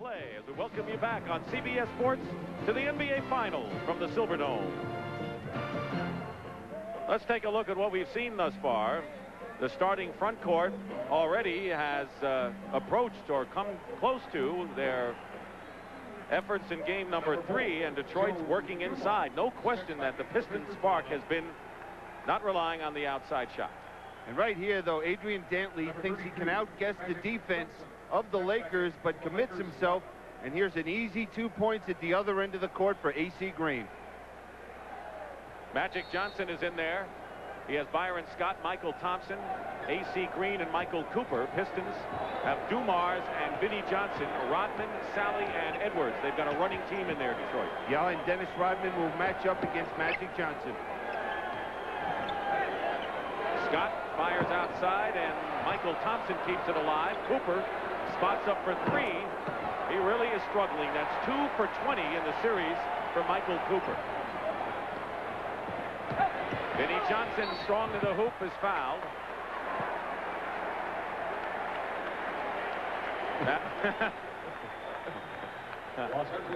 play as we welcome you back on CBS Sports to the NBA Finals from the Silverdome. Let's take a look at what we've seen thus far. The starting front court already has approached or come close to their efforts in game number 3, and Detroit's working inside. No question that the Pistons' spark has been not relying on the outside shot. And right here, though, Adrian Dantley thinks he can outguess the defense of the Lakers, but commits himself. And here's an easy 2 points at the other end of the court for AC Green. Magic Johnson is in there. He has Byron Scott, Michael Thompson, AC Green, and Michael Cooper. Pistons have Dumars and Vinnie Johnson, Rodman, Sally, and Edwards. They've got a running team in there, Detroit. Yeah, and Dennis Rodman will match up against Magic Johnson. Scott fires outside, and Michael Thompson keeps it alive. Cooper spots up for 3. He really is struggling. That's 2 for 20 in the series for Michael Cooper. Vinnie Johnson, strong to the hoop, is fouled.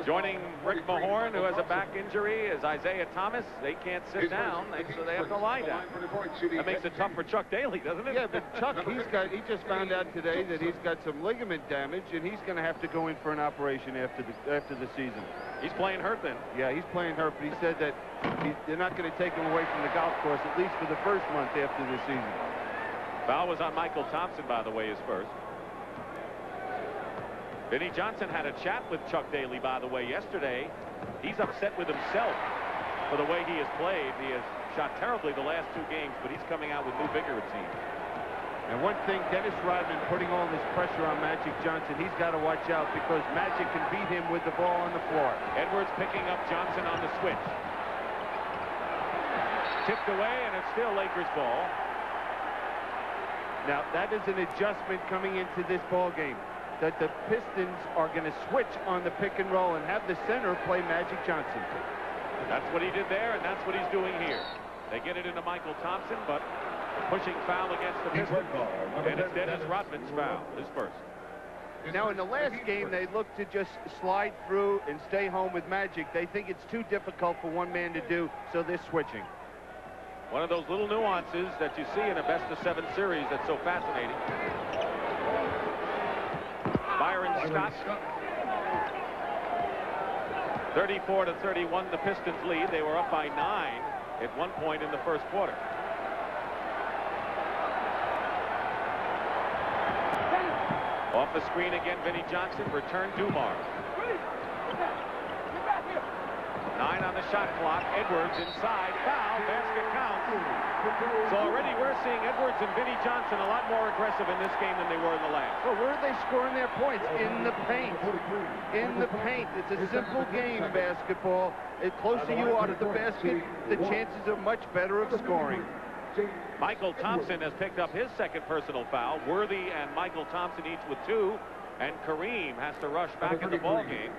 Joining Rick Mahorn, who has a back injury, is Isiah Thomas. They can't sit down, so they have to lie down. That makes it tough for Chuck Daly, doesn't it? Yeah, but Chuck, he just found out today that he's got some ligament damage, and he's going to have to go in for an operation after the season. He's playing hurt then. Yeah, he's playing hurt, but he said that they're not going to take him away from the golf course, at least for the first month after the season. Foul was on Michael Thompson, by the way, his first. Vinnie Johnson had a chat with Chuck Daly, by the way, yesterday. He's upset with himself for the way he has played. He has shot terribly the last 2 games, but he's coming out with new vigor, it seems. And one thing, Dennis Rodman putting all this pressure on Magic Johnson, he's got to watch out because Magic can beat him with the ball on the floor. Edwards picking up Johnson on the switch. Tipped away, and it's still Lakers ball. Now, that is an adjustment coming into this ball game, that the Pistons are going to switch on the pick and roll and have the center play Magic Johnson. That's what he did there, and that's what he's doing here. They get it into Michael Thompson, but pushing foul against the Pistons, and it's Dennis Rodman's foul, his first. Now, in the last game, they look to just slide through and stay home with Magic. They think it's too difficult for one man to do, so they're switching. One of those little nuances that you see in a best-of-7 series that's so fascinating. Byron Scott. 34-31, the Pistons lead. They were up by 9 at one point in the first quarter. Off the screen again, Vinnie Johnson. Return Dumars. 9 on the shot clock. Edwards inside. Foul. Basket counts. So already we're seeing Edwards and Vinnie Johnson a lot more aggressive in this game than they were in the last. Well, where are they scoring their points? In the paint. In the paint. It's a simple game, basketball. The closer you are to the basket, the chances are much better of scoring. Michael Thompson has picked up his second personal foul. Worthy and Michael Thompson each with 2. And Kareem has to rush back in the ball game,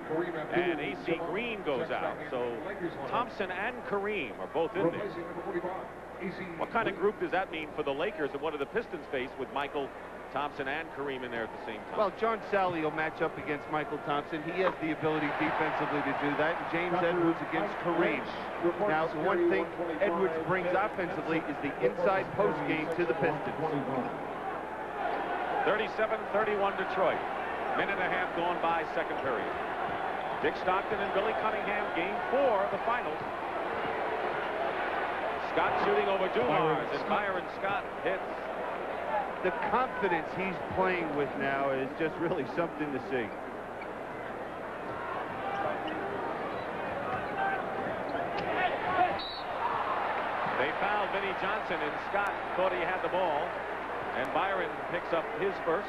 and AC Green goes out. So Thompson and Kareem are both in there. What kind of group does that mean for the Lakers and what do the Pistons face with Michael Thompson and Kareem in there at the same time? Well, John Sally will match up against Michael Thompson. He has the ability defensively to do that. And James Edwards against Kareem. Now, the one thing Edwards brings offensively is the inside post game to the Pistons. 37-31 Detroit. Minute and a half gone by, second period. Dick Stockton and Billy Cunningham, game 4 of the finals. Scott shooting over Dumars, and Byron Scott hits. The confidence he's playing with now is just really something to see. They fouled Vinnie Johnson, and Scott thought he had the ball, and Byron picks up his first.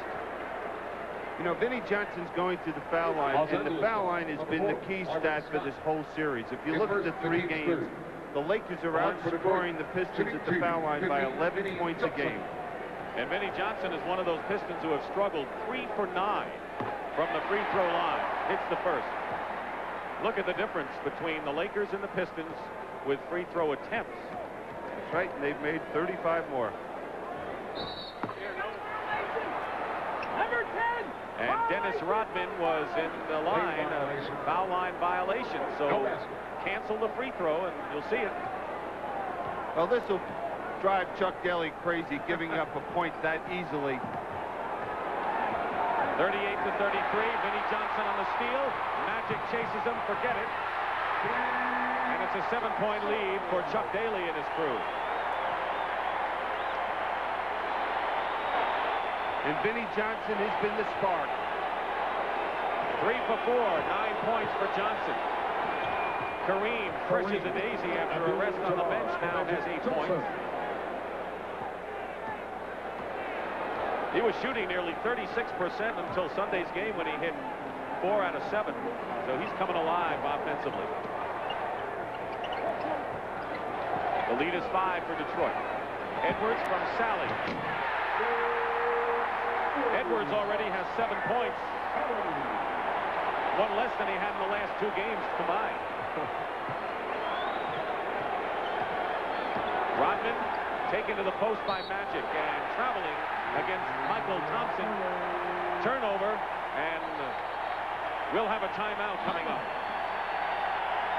You know, Vinnie Johnson's going to the foul line, and the foul line has been the key stat for this whole series. If you look at the 3 games, the Lakers are outscoring the Pistons at the foul line by 11 points a game. And Vinnie Johnson is one of those Pistons who have struggled 3 for 9 from the free throw line. Hits the first. Look at the difference between the Lakers and the Pistons with free throw attempts. That's right, and they've made 35 more. And Dennis Rodman was in the line, foul line violation. So cancel the free throw, and you'll see it. Well, this will drive Chuck Daly crazy, giving up a point that easily. 38-33. Vinnie Johnson on the steal. Magic chases him. Forget it. And it's a 7-point lead for Chuck Daly and his crew. And Vinnie Johnson has been the spark. 3 for 4, 9 points for Johnson. Kareem, fresh as a daisy after a rest on the bench, now has 8 points. He was shooting nearly 36% until Sunday's game when he hit 4 out of 7. So he's coming alive offensively. The lead is 5 for Detroit. Edwards from Sally. Edwards already has 7 points. 1 less than he had in the last 2 games combined. Rodman taken to the post by Magic and traveling against Michael Thompson. Turnover, and we'll have a timeout coming up.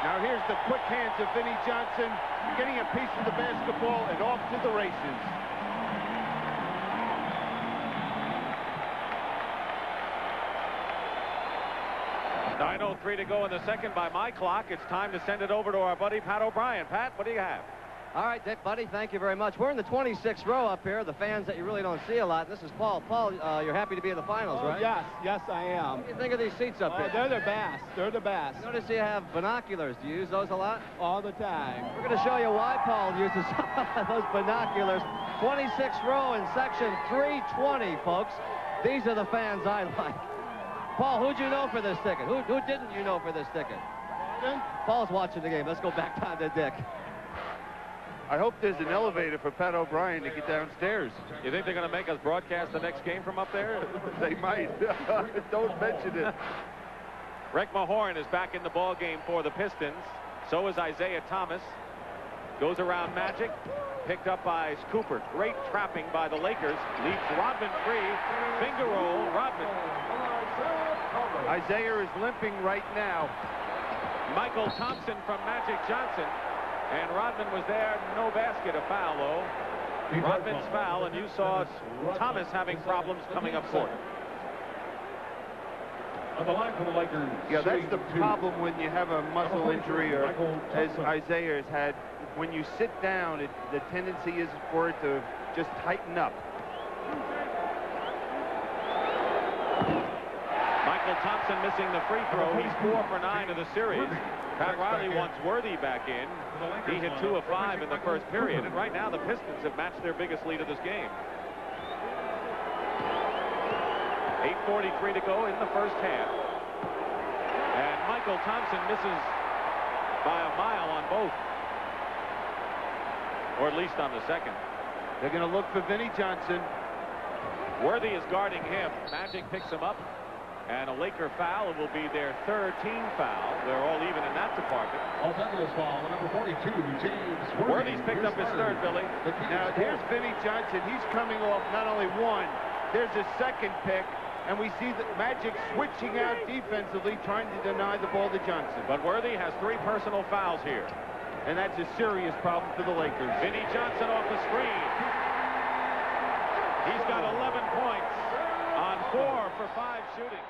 Now here's the quick hands of Vinnie Johnson, getting a piece of the basketball and off to the races. 9:03 to go in the second by my clock. It's time to send it over to our buddy Pat O'Brien. Pat, what do you have? All right, Dick, buddy, thank you very much. We're in the 26th row up here, the fans that you really don't see a lot. This is Paul. Paul, you're happy to be in the finals, right? Yes, I am. What do you think of these seats up here? They're the best. They're the best. Notice you have binoculars. Do you use those a lot? All the time. We're going to show you why Paul uses those binoculars. 26th row in section 320, folks. These are the fans I like. Paul, who'd you know for this ticket? Who didn't you know for this ticket? Paul's watching the game. Let's go back down to Dick. I hope there's an elevator for Pat O'Brien to get downstairs. You think they're going to make us broadcast the next game from up there? They might. Don't mention it. Rick Mahorn is back in the ball game for the Pistons. So is Isiah Thomas. Goes around Magic. Picked up by Cooper. Great trapping by the Lakers. Leaves Rodman free. Finger roll. Rodman. Isiah is limping right now. Michael Thompson from Magic Johnson. And Rodman was there. No basket. A foul, though. Rodman's foul, and you saw Thomas having problems coming up court. On the line for the Lakers. Yeah, that's the problem when you have a muscle injury, or as Isiah has had. When you sit down, the tendency is for it to just tighten up. Michael Thompson missing the free throw. He's 4 for 9 in the series. Pat Riley wants Worthy back in. He hit 2 of 5 in the first period, and right now the Pistons have matched their biggest lead of this game. 8:43 to go in the first half. And Michael Thompson misses by a mile on both. Or at least on the second. They're going to look for Vinnie Johnson. Worthy is guarding him. Magic picks him up. And a Laker foul. It will be their 3rd team foul. They're all even in that department. Offensive foul, number 42, James Worthy. Worthy's picked up his 3rd, Billy. Now, here's Vinnie Johnson. He's coming off not only 1, there's a 2nd pick. And we see the Magic switching out defensively, trying to deny the ball to Johnson. But Worthy has 3 personal fouls here. And that's a serious problem for the Lakers. Vinnie Johnson off the screen. He's got 11 points on 4 for 5 shooting.